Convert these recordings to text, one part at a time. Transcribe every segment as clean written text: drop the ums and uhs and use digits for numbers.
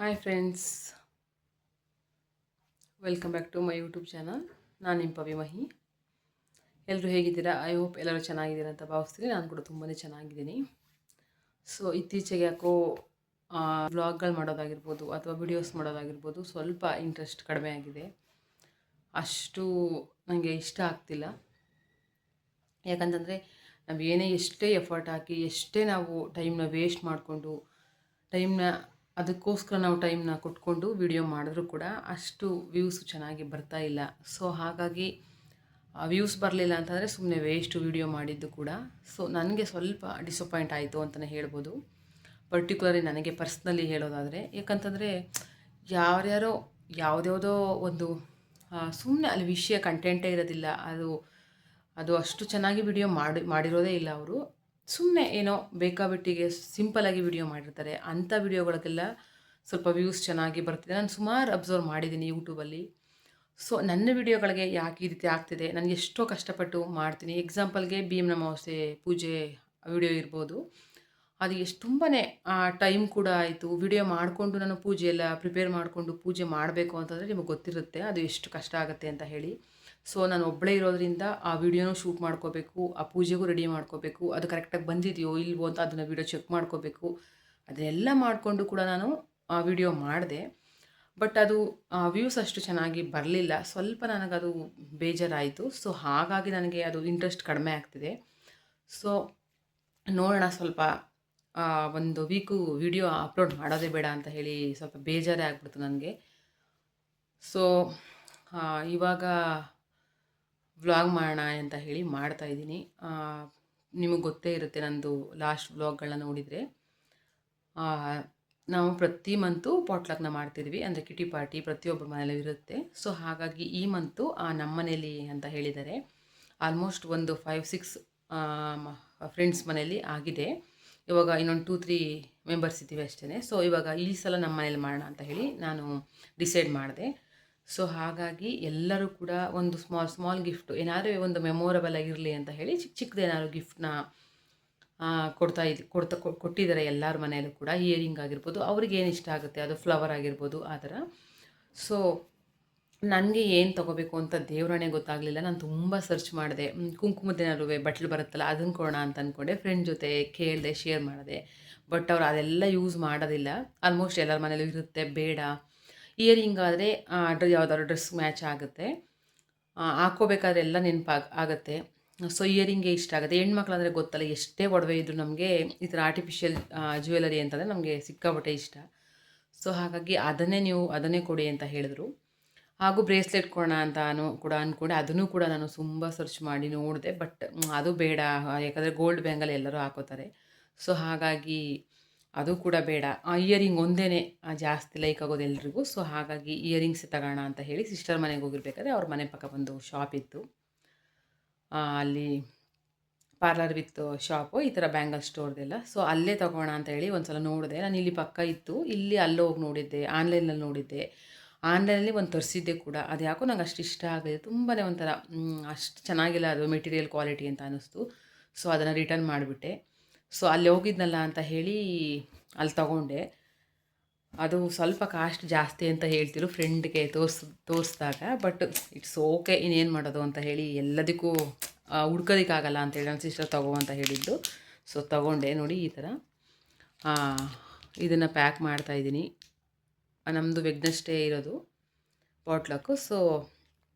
Hi friends, welcome back to my YouTube channel. ನಾನು ನಿಮ್ಮ ಪವಿಮಹಿ. ಎಲ್ಲರೂ ಹೇಗಿದ್ದೀರಾ? ಐ ಹೋಪ್ ಎಲ್ಲರೂ ಚೆನ್ನಾಗಿದ್ದೀರಾ ಅಂತ ಭಾವಿಸ್ತೀನಿ. ನಾನು ಕೂಡ ತುಂಬಾ ಚೆನ್ನಾಗಿದ್ದೀನಿ. ಸೊ ಇತ್ತೀಚೆಗೆ ಯಾಕೋ ವ್ಲಾಗ್ಗಳು ಮಾಡೋದಾಗಿರ್ಬೋದು ಅಥವಾ ವಿಡಿಯೋಸ್ ಮಾಡೋದಾಗಿರ್ಬೋದು ಸ್ವಲ್ಪ ಇಂಟ್ರೆಸ್ಟ್ ಕಡಿಮೆ ಆಗಿದೆ. ಅಷ್ಟು ನನಗೆ ಇಷ್ಟ ಆಗ್ತಿಲ್ಲ. ಯಾಕಂತಂದರೆ ನಾವು ಎಷ್ಟೇ ಎಫರ್ಟ್ ಹಾಕಿ ಎಷ್ಟೇ ನಾವು ಟೈಮ್ನ ವೇಸ್ಟ್ ಮಾಡಿಕೊಂಡು ಅದಕ್ಕೋಸ್ಕರ ನಾವು ಟೈಮ್ನ ಕೊಟ್ಕೊಂಡು ವಿಡಿಯೋ ಮಾಡಿದ್ರೂ ಕೂಡ ಅಷ್ಟು ವ್ಯೂಸ್ ಚೆನ್ನಾಗಿ ಬರ್ತಾ ಇಲ್ಲ. ಸೊ ಹಾಗಾಗಿ ವ್ಯೂಸ್ ಬರಲಿಲ್ಲ ಅಂತಂದರೆ ಸುಮ್ಮನೆ ವೇಸ್ಟು ವಿಡಿಯೋ ಮಾಡಿದ್ದು ಕೂಡ. ಸೊ ನನಗೆ ಸ್ವಲ್ಪ ಡಿಸಪಾಯಿಂಟ್ ಆಯಿತು ಅಂತಲೇ ಹೇಳ್ಬೋದು. ಪರ್ಟಿಕ್ಯುಲರಿ ನನಗೆ ಪರ್ಸ್ನಲಿ ಹೇಳೋದಾದರೆ, ಯಾಕಂತಂದರೆ ಯಾರ್ಯಾರೋ ಯಾವುದ್ಯಾವುದೋ ಒಂದು ಸುಮ್ಮನೆ ಅಲ್ಲಿ ವಿಷಯ ಕಂಟೆಂಟೇ ಇರೋದಿಲ್ಲ. ಅದು ಅಷ್ಟು ಚೆನ್ನಾಗಿ ವಿಡಿಯೋ ಮಾಡಿರೋದೇ ಇಲ್ಲ. ಅವರು ಸುಮ್ಮನೆ ಏನೋ ಬೇಕಾಬಿಟ್ಟಿಗೆ ಸಿಂಪಲಾಗಿ ವಿಡಿಯೋ ಮಾಡಿರ್ತಾರೆ. ಅಂಥ ವಿಡಿಯೋಗಳಿಗೆಲ್ಲ ಸ್ವಲ್ಪ ವ್ಯೂಸ್ ಚೆನ್ನಾಗಿ ಬರ್ತಿದೆ. ನಾನು ಸುಮಾರು ಅಬ್ಸರ್ವ್ ಮಾಡಿದ್ದೀನಿ ಯೂಟ್ಯೂಬಲ್ಲಿ. ಸೊ ನನ್ನ ವಿಡಿಯೋಗಳಿಗೆ ಯಾಕೆ ಈ ರೀತಿ ಆಗ್ತಿದೆ, ನನಗೆ ಎಷ್ಟೋ ಕಷ್ಟಪಟ್ಟು ಮಾಡ್ತೀನಿ. ಎಕ್ಸಾಂಪಲ್ಗೆ ಭೀಮ್ ಅಮಾವಾಸ್ಯೆ ಪೂಜೆ ವಿಡಿಯೋ ಇರ್ಬೋದು. ಅದು ತುಂಬಾ ಟೈಮ್ ಕೂಡ ಆಯಿತು. ವಿಡಿಯೋ ಮಾಡಿಕೊಂಡು ನಾನು ಪೂಜೆ ಎಲ್ಲ ಪ್ರಿಪೇರ್ ಮಾಡಿಕೊಂಡು ಪೂಜೆ ಮಾಡಬೇಕು ಅಂತಂದರೆ ನಿಮಗೆ ಗೊತ್ತಿರುತ್ತೆ ಅದು ಎಷ್ಟು ಕಷ್ಟ ಆಗುತ್ತೆ ಅಂತ ಹೇಳಿ. ಸೊ ನಾನು ಒಬ್ಬಳೇ ಇರೋದ್ರಿಂದ ಆ ವಿಡಿಯೋನೂ ಶೂಟ್ ಮಾಡ್ಕೋಬೇಕು, ಆ ಪೂಜೆಗೂ ರೆಡಿ ಮಾಡ್ಕೋಬೇಕು, ಅದು ಕರೆಕ್ಟಾಗಿ ಬಂದಿದೆಯೋ ಇಲ್ವೋ ಅಂತ ಅದನ್ನು ವಿಡಿಯೋ ಚೆಕ್ ಮಾಡ್ಕೋಬೇಕು. ಅದನ್ನೆಲ್ಲ ಮಾಡಿಕೊಂಡು ಕೂಡ ನಾನು ಆ ವಿಡಿಯೋ ಮಾಡಿದೆ. ಬಟ್ ಅದು ವ್ಯೂಸ್ ಅಷ್ಟು ಚೆನ್ನಾಗಿ ಬರಲಿಲ್ಲ. ಸ್ವಲ್ಪ ನನಗದು ಬೇಜಾರಾಯಿತು. ಸೊ ಹಾಗಾಗಿ ನನಗೆ ಅದು ಇಂಟ್ರೆಸ್ಟ್ ಕಡಿಮೆ ಆಗ್ತಿದೆ. ಸೊ ನೋಡೋಣ, ಸ್ವಲ್ಪ ಒಂದು ವೀಕು ವಿಡಿಯೋ ಅಪ್ಲೋಡ್ ಮಾಡೋದೇ ಬೇಡ ಅಂತ ಹೇಳಿ ಸ್ವಲ್ಪ ಬೇಜಾರೇ ಆಗ್ಬಿಡ್ತು ನನಗೆ. ಸೊ ಇವಾಗ ವ್ಲಾಗ್ ಮಾಡೋಣ ಅಂತ ಹೇಳಿ ಮಾಡ್ತಾಯಿದ್ದೀನಿ. ನಿಮಗೆ ಗೊತ್ತೇ ಇರುತ್ತೆ, ನಂದು ಲಾಸ್ಟ್ ವ್ಲಾಗ್ಗಳನ್ನ ನೋಡಿದರೆ ನಾವು ಪ್ರತಿ ಮಂತು ಪಾಟ್ಲಕ್ನ ಮಾಡ್ತಿದ್ವಿ. ಅಂದರೆ ಕಿಟಿ ಪಾರ್ಟಿ ಪ್ರತಿಯೊಬ್ಬರ ಮನೇಲೂ ಇರುತ್ತೆ. ಸೊ ಹಾಗಾಗಿ ಈ ಮಂತು ನಮ್ಮ ಮನೇಲಿ ಅಂತ ಹೇಳಿದ್ದಾರೆ. ಆಲ್ಮೋಸ್ಟ್ ಒಂದು 5-6 ಫ್ರೆಂಡ್ಸ್ ಮನೇಲಿ ಆಗಿದೆ. ಇವಾಗ ಇನ್ನೊಂದು 2-3 ಮೆಂಬರ್ಸ್ ಇದ್ದೀವಿ ಅಷ್ಟೇ. ಸೊ ಇವಾಗ ಈ ಸಲ ನಮ್ಮ ಮನೇಲಿ ಮಾಡೋಣ ಅಂತ ಹೇಳಿ ನಾನು ಡಿಸೈಡ್ ಮಾಡಿದೆ. ಸೊ ಹಾಗಾಗಿ ಎಲ್ಲರೂ ಕೂಡ ಒಂದು ಸ್ಮಾಲ್ ಗಿಫ್ಟು, ಏನಾದರೂ ಒಂದು ಮೆಮೊರಬಲ್ ಆಗಿರಲಿ ಅಂತ ಹೇಳಿ ಚಿಕ್ಕದೇನಾದ್ರು ಗಿಫ್ಟ್ನ ಕೊಟ್ಟಿದ್ದಾರೆ ಎಲ್ಲರ ಮನೆಯಲ್ಲೂ ಕೂಡ. ಇಯರಿಂಗ್ ಆಗಿರ್ಬೋದು, ಅವ್ರಿಗೆ ಏನು ಇಷ್ಟ ಆಗುತ್ತೆ ಅದು ಫ್ಲವರ್ ಆಗಿರ್ಬೋದು ಆ ಥರ. ಸೊ ನನಗೆ ಏನು ತೊಗೋಬೇಕು ಅಂತ ದೇವರಣೆ ಗೊತ್ತಾಗಲಿಲ್ಲ. ನಾನು ತುಂಬ ಸರ್ಚ್ ಮಾಡಿದೆ. ಕುಂಕುಮದೇನಾದ್ರು ಬಟ್ಲು ಬರುತ್ತಲ್ಲ ಅದನ್ನು ಕೊಡೋಣ ಅಂತ ಅಂದ್ಕೊಂಡೆ. ಫ್ರೆಂಡ್ ಜೊತೆ ಕೇಳಿದೆ, ಶೇರ್ ಮಾಡಿದೆ. ಬಟ್ ಅವ್ರು ಅದೆಲ್ಲ ಯೂಸ್ ಮಾಡೋದಿಲ್ಲ. ಆಲ್ಮೋಸ್ಟ್ ಎಲ್ಲರ ಮನೇಲೂ ಇರುತ್ತೆ, ಬೇಡ. ಇಯರಿಂಗ್ ಆದರೆ ಯಾವುದಾದ್ರು ಡ್ರೆಸ್ ಮ್ಯಾಚ್ ಆಗುತ್ತೆ, ಹಾಕ್ಕೋಬೇಕಾದ್ರೆ ಎಲ್ಲ ಆಗುತ್ತೆ. ಸೊ ಇಯರಿಂಗೇ ಇಷ್ಟ ಆಗುತ್ತೆ. ಹೆಣ್ಮಕ್ಳು ಅಂದರೆ ಗೊತ್ತಲ್ಲ, ಎಷ್ಟೇ ಒಡವೆ ಇದ್ದರೂ ನಮಗೆ ಈ ಥರ ಆರ್ಟಿಫಿಷಿಯಲ್ ಜ್ಯುವೆಲರಿ ಅಂತಂದರೆ ನಮಗೆ ಸಿಕ್ಕಾಪಟ್ಟೆ ಇಷ್ಟ. ಸೊ ಹಾಗಾಗಿ ಅದನ್ನೇ ಕೊಡಿ ಅಂತ ಹೇಳಿದ್ರು. ಹಾಗೂ ಬ್ರೇಸ್ಲೆಟ್ ಕೊಡೋಣ ಅಂತ ಕೂಡ ಅಂದ್ಕೊಂಡೆ. ಅದನ್ನು ಕೂಡ ನಾನು ತುಂಬ ಸರ್ಚ್ ಮಾಡಿ ನೋಡಿದೆ. ಬಟ್ ಅದು ಬೇಡ, ಯಾಕಂದರೆ ಗೋಲ್ಡ್ ಬ್ಯಾಂಗಲ್ ಎಲ್ಲರೂ ಹಾಕೋತಾರೆ. ಸೊ ಹಾಗಾಗಿ ಅದು ಕೂಡ ಬೇಡ. ಇಯರಿಂಗ್ ಒಂದೇ ಜಾಸ್ತಿ ಲೈಕ್ ಆಗೋದು ಎಲ್ರಿಗೂ. ಸೊ ಹಾಗಾಗಿ ಇಯರಿಂಗ್ಸ್ ತಗೋಣ ಅಂತ ಹೇಳಿ ಸಿಸ್ಟರ್ ಮನೆಗೆ ಹೋಗಿರ್ಬೇಕಾದ್ರೆ ಅವ್ರ ಮನೆ ಪಕ್ಕ ಒಂದು ಶಾಪ್ ಇತ್ತು. ಅಲ್ಲಿ ಪಾರ್ಲರ್ ವಿತ್ ಶಾಪು, ಈ ಥರ ಬ್ಯಾಂಗಲ್ ಸ್ಟೋರ್ದೆಲ್ಲ. ಸೊ ಅಲ್ಲೇ ತೊಗೋಣ ಅಂತ ಹೇಳಿ ಒಂದು ಸಲ ನೋಡಿದೆ. ನಾನು ಇಲ್ಲಿ ಪಕ್ಕ ಇತ್ತು, ಇಲ್ಲಿ ಅಲ್ಲೇ ಹೋಗಿ ನೋಡಿದ್ದೆ, ಆನ್ಲೈನಲ್ಲಿ ನೋಡಿದ್ದೆ. ಆನ್ಲೈನಲ್ಲಿ ಒಂದು ತರಿಸಿದ್ದೆ ಕೂಡ. ಅದು ಯಾಕೋ ನಂಗೆ ಅಷ್ಟು ಇಷ್ಟ ಆಗಲಿಲ್ಲ. ತುಂಬಾ ಒಂಥರ ಅಷ್ಟು ಚೆನ್ನಾಗಿಲ್ಲ ಅದು ಮೆಟೀರಿಯಲ್ ಕ್ವಾಲಿಟಿ ಅಂತ ಅನ್ನಿಸ್ತು. ಸೊ ಅದನ್ನು ರಿಟರ್ನ್ ಮಾಡಿಬಿಟ್ಟೆ. ಸೊ ಅಲ್ಲಿ ಹೋಗಿದ್ನಲ್ಲ ಅಂತ ಹೇಳಿ ಅಲ್ಲಿ ತೊಗೊಂಡೆ. ಅದು ಸ್ವಲ್ಪ ಕಾಸ್ಟ್ ಜಾಸ್ತಿ ಅಂತ ಹೇಳ್ತಿರು ಫ್ರೆಂಡ್ಗೆ ತೋರಿಸಿದಾಗ. ಬಟ್ ಇಟ್ಸ್ ಓಕೆ, ಇನ್ನೇನು ಮಾಡೋದು ಅಂತ ಹೇಳಿ ಎಲ್ಲದಕ್ಕೂ ಹುಡ್ಕೋದಕ್ಕಾಗಲ್ಲ ಅಂತೇಳಿ ನನ್ನ ಸಿಸ್ಟರ್ ತಗೋ ಅಂತ ಹೇಳಿದ್ದು. ಸೊ ತೊಗೊಂಡೆ. ನೋಡಿ ಈ ಥರ ಇದನ್ನು ಪ್ಯಾಕ್ ಮಾಡ್ತಾಯಿದ್ದೀನಿ. ನಮ್ಮದು ವೆಗ್ನಸ್ಡೇ ಇರೋದು ಪಾಟ್ಲಕ್ಕು. ಸೊ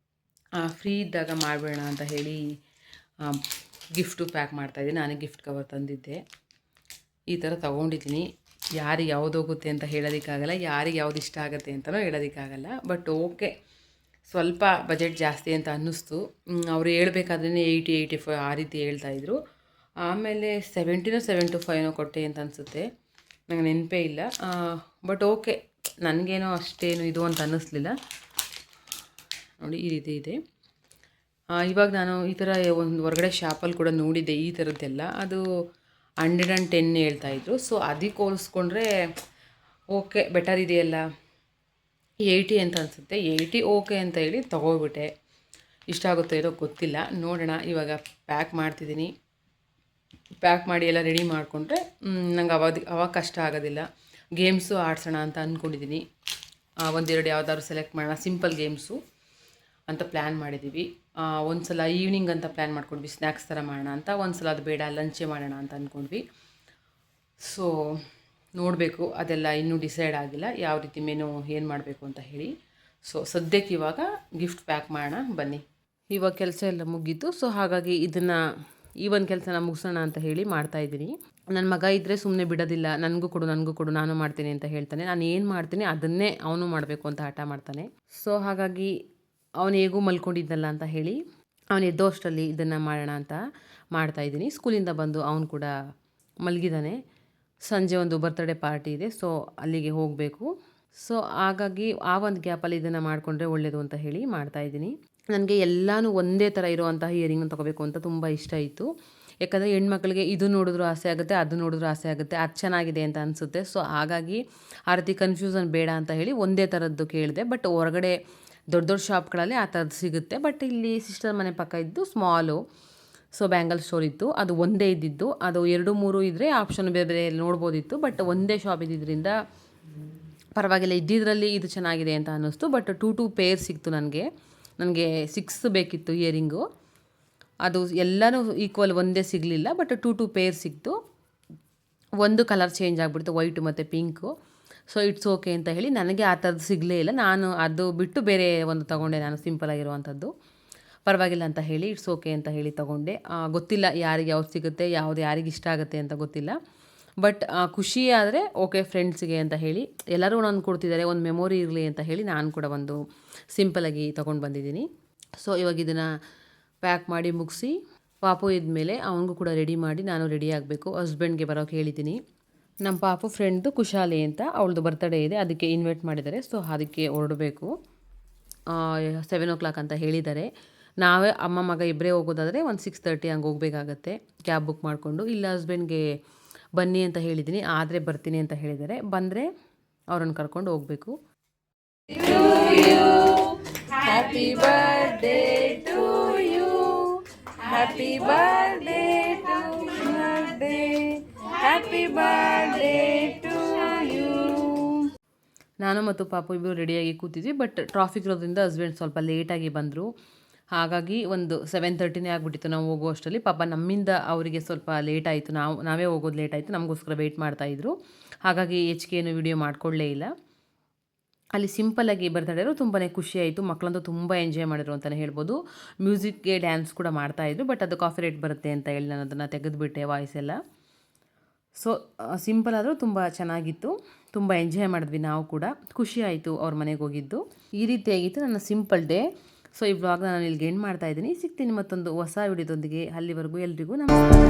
ಫ್ರೀ ಇದ್ದಾಗ ಮಾಡಬೇಡ ಅಂತ ಹೇಳಿ ಗಿಫ್ಟು ಪ್ಯಾಕ್ ಮಾಡ್ತಾಯಿದ್ದೀನಿ. ನಾನು ಗಿಫ್ಟ್ ಕವರ್ ತಂದಿದ್ದೆ. ಈ ಥರ ತೊಗೊಂಡಿದ್ದೀನಿ. ಯಾರಿಗೆ ಯಾವುದು ಹೋಗುತ್ತೆ ಅಂತ ಹೇಳೋದಕ್ಕಾಗಲ್ಲ, ಯಾರಿಗೆ ಯಾವುದು ಇಷ್ಟ ಆಗುತ್ತೆ ಅಂತಲೂ ಹೇಳೋದಕ್ಕಾಗಲ್ಲ. ಬಟ್ ಓಕೆ, ಸ್ವಲ್ಪ ಬಜೆಟ್ ಜಾಸ್ತಿ ಅಂತ ಅನ್ನಿಸ್ತು. ಅವರು ಹೇಳ್ಬೇಕಾದ್ರೇ 80-85 ಆ ರೀತಿ ಹೇಳ್ತಾಯಿದ್ರು. ಆಮೇಲೆ 70-75 ಕೊಟ್ಟೆ ಅಂತ ಅನಿಸುತ್ತೆ, ನನಗೆ ನೆನಪೇ ಇಲ್ಲ. ಬಟ್ ಓಕೆ, ನನಗೇನೋ ಅಷ್ಟೇನು ಇದು ಅಂತ ಅನ್ನಿಸ್ಲಿಲ್ಲ. ನೋಡಿ ಈ ರೀತಿ ಇದೆ. ಇವಾಗ ನಾನು ಈ ಥರ ಒಂದು ಹೊರಗಡೆ ಶಾಪಲ್ಲಿ ಕೂಡ ನೋಡಿದ್ದೆ ಈ ಥರದ್ದೆಲ್ಲ. ಅದು 110 ಹೇಳ್ತಾಯಿದ್ರು. ಸೊ ಅದಕ್ಕೆ ಹೋಲಿಸ್ಕೊಂಡ್ರೆ ಓಕೆ, ಬೆಟರ್ ಇದೆಯಲ್ಲ. 80 ಅಂತ ಅನಿಸುತ್ತೆ. 80 ಓಕೆ ಅಂತ ಹೇಳಿ ತೊಗೊಬಿಟ್ಟೆ. ಇಷ್ಟ ಆಗುತ್ತೋ ಏನೋ ಗೊತ್ತಿಲ್ಲ, ನೋಡೋಣ. ಇವಾಗ ಪ್ಯಾಕ್ ಮಾಡ್ತಿದ್ದೀನಿ. ಪ್ಯಾಕ್ ಮಾಡಿ ಎಲ್ಲ ರೆಡಿ ಮಾಡಿಕೊಂಡ್ರೆ ನಂಗೆ ಅವಾಗ ಕಷ್ಟ ಆಗೋದಿಲ್ಲ. ಗೇಮ್ಸು ಆಡ್ಸೋಣ ಅಂತ ಅಂದ್ಕೊಂಡಿದ್ದೀನಿ. ಒಂದೆರಡು ಯಾವ್ದಾದ್ರು ಸೆಲೆಕ್ಟ್ ಮಾಡೋಣ, ಸಿಂಪಲ್ ಗೇಮ್ಸು ಅಂತ ಪ್ಲ್ಯಾನ್ ಮಾಡಿದ್ದೀವಿ. ಒಂದು ಸಲ ಈವ್ನಿಂಗ್ ಅಂತ ಪ್ಲ್ಯಾನ್ ಮಾಡ್ಕೊಂಡ್ವಿ, ಸ್ನ್ಯಾಕ್ಸ್ ಥರ ಮಾಡೋಣ ಅಂತ. ಒಂದು ಸಲ ಅದು ಬೇಡ, ಲಂಚೇ ಮಾಡೋಣ ಅಂತ ಅಂದ್ಕೊಂಡ್ವಿ. ಸೊ ನೋಡಬೇಕು, ಅದೆಲ್ಲ ಇನ್ನೂ ಡಿಸೈಡ್ ಆಗಿಲ್ಲ ಯಾವ ರೀತಿ ಮೆನು ಏನು ಮಾಡಬೇಕು ಅಂತ ಹೇಳಿ. ಸೊ ಸದ್ಯಕ್ಕೆ ಇವಾಗ ಗಿಫ್ಟ್ ಪ್ಯಾಕ್ ಮಾಡೋಣ ಬನ್ನಿ. ಇವಾಗ ಕೆಲಸ ಎಲ್ಲ ಮುಗೀತು. ಸೊ ಹಾಗಾಗಿ ಈ ಒಂದು ಕೆಲಸನ ಮುಗಿಸೋಣ ಅಂತ ಹೇಳಿ ಮಾಡ್ತಾಯಿದ್ದೀನಿ. ನನ್ನ ಮಗ ಇದ್ದರೆ ಸುಮ್ಮನೆ ಬಿಡೋದಿಲ್ಲ, ನನಗೂ ಕೊಡು ನಾನು ಮಾಡ್ತೀನಿ ಅಂತ ಹೇಳ್ತಾನೆ. ನಾನು ಏನು ಮಾಡ್ತೀನಿ ಅದನ್ನೇ ಅವನು ಮಾಡಬೇಕು ಅಂತ ಹಠ ಮಾಡ್ತಾನೆ. ಸೊ ಹಾಗಾಗಿ ಅವನು ಹೇಗೂ ಮಲ್ಕೊಂಡಿದ್ದಲ್ಲ ಅಂತ ಹೇಳಿ ಅವನು ಎದ್ದೋ ಅಷ್ಟರಲ್ಲಿ ಇದನ್ನು ಮಾಡೋಣ ಅಂತ ಮಾಡ್ತಾಯಿದ್ದೀನಿ. ಸ್ಕೂಲಿಂದ ಬಂದು ಅವನು ಕೂಡ ಮಲಗಿದ್ದಾನೆ. ಸಂಜೆ ಒಂದು ಬರ್ತ್ಡೇ ಪಾರ್ಟಿ ಇದೆ, ಸೊ ಅಲ್ಲಿಗೆ ಹೋಗಬೇಕು. ಸೊ ಹಾಗಾಗಿ ಆ ಒಂದು ಗ್ಯಾಪಲ್ಲಿ ಇದನ್ನು ಮಾಡಿಕೊಂಡ್ರೆ ಒಳ್ಳೆಯದು ಅಂತ ಹೇಳಿ ಮಾಡ್ತಾಯಿದ್ದೀನಿ. ನನಗೆ ಎಲ್ಲನೂ ಒಂದೇ ಥರ ಇರೋವಂತಹ ಇಯರಿಂಗ್ನ ತೊಗೋಬೇಕು ಅಂತ ತುಂಬ ಇಷ್ಟ ಇತ್ತು. ಯಾಕಂದರೆ ಹೆಣ್ಮಕ್ಳಿಗೆ ಇದು ನೋಡಿದ್ರೂ ಆಸೆ ಆಗುತ್ತೆ, ಅದು ನೋಡಿದ್ರೂ ಆಸೆ ಆಗುತ್ತೆ, ಅದು ಚೆನ್ನಾಗಿದೆ ಅಂತ ಅನಿಸುತ್ತೆ. ಸೊ ಹಾಗಾಗಿ ಆ ರೀತಿ ಕನ್ಫ್ಯೂಷನ್ ಬೇಡ ಅಂತ ಹೇಳಿ ಒಂದೇ ಥರದ್ದು ಕೇಳಿದೆ. ಬಟ್ ಹೊರಗಡೆ ದೊಡ್ಡ ದೊಡ್ಡ ಶಾಪ್ಗಳಲ್ಲಿ ಆ ಥರದ್ದು ಸಿಗುತ್ತೆ. ಬಟ್ ಇಲ್ಲಿ ಸಿಸ್ಟರ್ ಮನೆ ಪಕ್ಕ ಇದ್ದು ಸ್ಮಾಲು, ಸೊ ಬ್ಯಾಂಗಲ್ ಸ್ಟೋರ್ ಇತ್ತು, ಅದು ಒಂದೇ ಇದ್ದಿದ್ದು. ಅದು 2-3 ಇದ್ದರೆ ಆಪ್ಷನ್ ಬೇರೆ ಬೇರೆ ನೋಡ್ಬೋದಿತ್ತು. ಬಟ್ ಒಂದೇ ಶಾಪ್ ಇದ್ದಿದ್ದರಿಂದ ಪರವಾಗಿಲ್ಲ, ಇದ್ದಿದ್ರಲ್ಲಿ ಇದು ಚೆನ್ನಾಗಿದೆ ಅಂತ ಅನ್ನಿಸ್ತು. ಬಟ್ 2 ಪೇರ್ ಸಿಕ್ತು ನನಗೆ 6 ಬೇಕಿತ್ತು ಇಯರಿಂಗು. ಅದು ಎಲ್ಲನೂ ಈಕ್ವಲ್ ಒಂದೇ ಸಿಗಲಿಲ್ಲ, ಬಟ್ 2 ಪೇರ್ ಸಿಕ್ತು. ಒಂದು ಕಲರ್ ಚೇಂಜ್ ಆಗಿಬಿಡ್ತು, ವೈಟು ಮತ್ತು ಪಿಂಕು. ಸೊ ಇಟ್ಸ್ ಓಕೆ ಅಂತ ಹೇಳಿ ನನಗೆ ಆ ಥರದ್ದು ಸಿಗಲೇ ಇಲ್ಲ. ನಾನು ಅದು ಬಿಟ್ಟು ಬೇರೆ ಒಂದು ತೊಗೊಂಡೆ, ನಾನು ಸಿಂಪಲಾಗಿರುವಂಥದ್ದು. ಪರವಾಗಿಲ್ಲ ಅಂತ ಹೇಳಿ ಇಟ್ಸ್ ಓಕೆ ಅಂತ ಹೇಳಿ ತೊಗೊಂಡೆ. ಗೊತ್ತಿಲ್ಲ ಯಾರಿಗೆ ಯಾವ್ದು ಸಿಗುತ್ತೆ, ಯಾವುದು ಯಾರಿಗೆ ಇಷ್ಟ ಆಗುತ್ತೆ ಅಂತ ಗೊತ್ತಿಲ್ಲ. ಬಟ್ ಖುಷಿ ಆದರೆ ಓಕೆ ಫ್ರೆಂಡ್ಸಿಗೆ ಅಂತ ಹೇಳಿ ಎಲ್ಲರೂ ಒಂದೊಂದು ಕೊಡ್ತಿದ್ದಾರೆ, ಒಂದು ಮೆಮೊರಿ ಇರಲಿ ಅಂತ ಹೇಳಿ ನಾನು ಕೂಡ ಒಂದು ಸಿಂಪಲಾಗಿ ತೊಗೊಂಡು ಬಂದಿದ್ದೀನಿ. ಸೊ ಇವಾಗ ಇದನ್ನು ಪ್ಯಾಕ್ ಮಾಡಿ ಮುಗಿಸಿ ಪಾಪು ಇದ್ಮೇಲೆ ಅವನಿಗೂ ಕೂಡ ರೆಡಿ ಮಾಡಿ ನಾನು ರೆಡಿ ಆಗಬೇಕು. ಹಸ್ಬೆಂಡ್ಗೆ ಬರೋಕ್ಕೆ ಹೇಳಿದ್ದೀನಿ. ನಮ್ಮ ಪಾಪು ಫ್ರೆಂಡ್ದು ಕುಶಾಲಿ ಅಂತ, ಅವಳದು ಬರ್ತ್ಡೇ ಇದೆ, ಅದಕ್ಕೆ ಇನ್ವೈಟ್ ಮಾಡಿದ್ದಾರೆ. ಸೊ ಅದಕ್ಕೆ ಹೊರಡಬೇಕು. 7 o'clock ಅಂತ ಹೇಳಿದ್ದಾರೆ. ನಾವೇ ಅಮ್ಮ ಮಗ ಇಬ್ಬರೇ ಹೋಗೋದಾದರೆ ಒಂದು 6:30 ಹಂಗೆ ಹೋಗಬೇಕಾಗತ್ತೆ ಕ್ಯಾಬ್ ಬುಕ್ ಮಾಡಿಕೊಂಡು. ಇಲ್ಲ ಹಸ್ಬೆಂಡ್ಗೆ ಬನ್ನಿ ಅಂತ ಹೇಳಿದ್ದೀನಿ, ಆದರೆ ಬರ್ತೀನಿ ಅಂತ ಹೇಳಿದ್ದಾರೆ. ಬಂದರೆ ಅವ್ರನ್ನ ಕರ್ಕೊಂಡು ಹೋಗಬೇಕು. Happy birthday to you, happy birthday to birthday, happy birthday to you. ನಾನು ಮತ್ತು ಪಾಪು ಇಬ್ಬರು ರೆಡಿಯಾಗಿ ಕೂತಿದ್ವಿ. ಬಟ್ ಟ್ರಾಫಿಕ್ ಇರೋದ್ರಿಂದ ಹಸ್ಬೆಂಡ್ ಸ್ವಲ್ಪ ಲೇಟಾಗಿ ಬಂದರು. ಹಾಗಾಗಿ ಒಂದು 7:30 ಆಗಿಬಿಟ್ಟಿತ್ತು ನಾವು ಹೋಗೋ ಅಷ್ಟರಲ್ಲಿ. ಪಾಪ ನಮ್ಮಿಂದ ಅವರಿಗೆ ಸ್ವಲ್ಪ ಲೇಟ್ ಆಯಿತು, ನಾವೇ ಹೋಗೋದು ಲೇಟ್ ಆಯಿತು, ನಮಗೋಸ್ಕರ ವೆಯ್ಟ್ ಮಾಡ್ತಾಯಿದ್ರು. ಹಾಗಾಗಿ ಹೆಚ್ಚಿಗೆ ಏನು ವಿಡಿಯೋ ಮಾಡ್ಕೊಳ್ಳೇ ಇಲ್ಲ. ಅಲ್ಲಿ ಸಿಂಪಲ್ಲಾಗಿ ಬರ್ತಾಯಿದ್ರು, ತುಂಬಾ ಖುಷಿಯಾಯಿತು. ಮಕ್ಕಳಂತೂ ತುಂಬ ಎಂಜಾಯ್ ಮಾಡಿದ್ರು ಅಂತಲೇ ಹೇಳ್ಬೋದು. ಮ್ಯೂಸಿಕ್ಗೆ ಡ್ಯಾನ್ಸ್ ಕೂಡ ಮಾಡ್ತಾಯಿದ್ರು. ಬಟ್ ಅದು ಕಾಫಿ ರೇಟ್ ಬರುತ್ತೆ ಅಂತ ಹೇಳಿ ನಾನು ಅದನ್ನು ತೆಗೆದುಬಿಟ್ಟೆ ವಾಯ್ಸ್ ಎಲ್ಲ. ಸೊ ಸಿಂಪಲ್ ಆದರೂ ತುಂಬ ಚೆನ್ನಾಗಿತ್ತು, ತುಂಬ ಎಂಜಾಯ್ ಮಾಡಿದ್ವಿ ನಾವು ಕೂಡ. ಖುಷಿಯಾಯಿತು ಅವ್ರ ಮನೆಗೆ ಹೋಗಿದ್ದು. ಈ ರೀತಿಯಾಗಿತ್ತು ನನ್ನ ಸಿಂಪಲ್ ಡೇ. ಸೊ ಈ ವ್ಲಾಗ್ನ ನಾನು ಇಲ್ಲಿಗೆ ಎಂಡ್ ಮಾಡ್ತಾ ಇದ್ದೀನಿ. ಸಿಗ್ತೀನಿ ಮತ್ತೊಂದು ಹೊಸ ವಿಡಿಯೋದೊಂದಿಗೆ. ಅಲ್ಲಿವರೆಗೂ ಎಲ್ರಿಗೂ ನಮಸ್ಕಾರ.